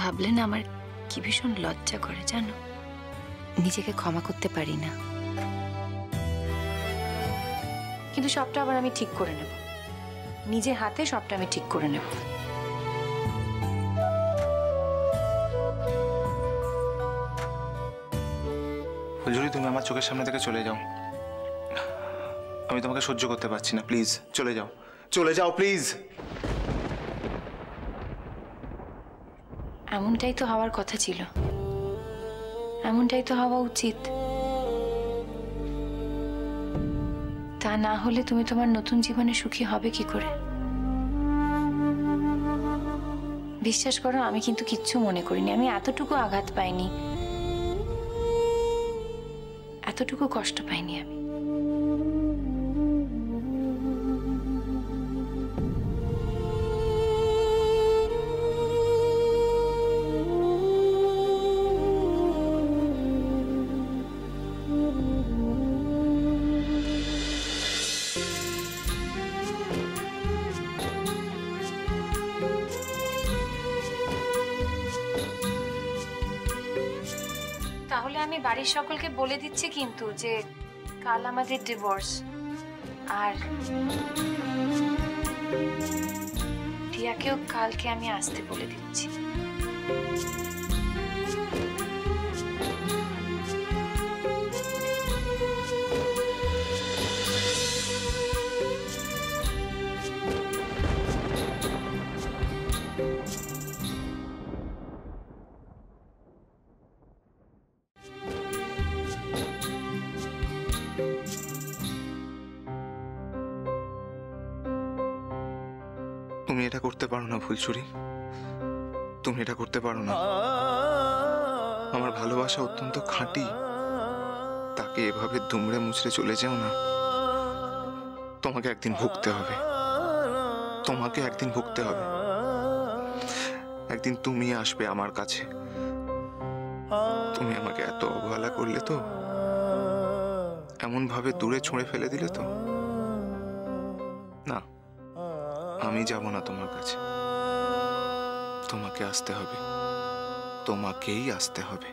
ভাবলে না আমার কি ভীষণ লজ্জা করে জানো। নিজেকে ক্ষমা করতে পারি না, কিন্তু সবটা আবার আমি ঠিক করে নেব, নিজে হাতে সবটা আমি ঠিক করে নেব। ফুলঝুরি, তুমি আমার চোখের সামনে থেকে চলে যাও। আমি তোমাকে সহ্য করতে পারছি না, প্লিজ চলে যাও, চলে যাও প্লিজ। এমনটাই তো হওয়ার কথা ছিল, এমনটাই তো হওয়া উচিত। তা না হলে তুমি তোমার নতুন জীবনে সুখী হবে কি করে? বিশ্বাস করো, আমি কিন্তু কিচ্ছু মনে করিনি, আমি এতটুকু আঘাত পাইনি, এতটুকু কষ্ট পাইনি আমি। তাহলে আমি বাড়ির সকলকে বলে দিচ্ছি কিন্তু যে কাল আমাদের ডিভোর্স, আর রিয়াকেও কালকে আমি আসতে বলে দিচ্ছি। তুমি এটা করতে পারো না ফুলছুরি, তুমি এটা করতে পারো না। আমার ভালোবাসা অত্যন্ত খাঁটি, তাকে এভাবে দুমড়ে মুচড়ে চলে যেও না। তোমাকে একদিন ভুগতে হবে, তোমাকে একদিন ভুগতে হবে। একদিন তুমি আসবে আমার কাছে। তুমি আমাকে এত অবহেলা করলে তো, এমন ভাবে দূরে ছুঁড়ে ফেলে দিলে তো। না, আমি যাব না তোমার কাছে, তোমাকে আসতে হবে, তোমাকেই আসতে হবে।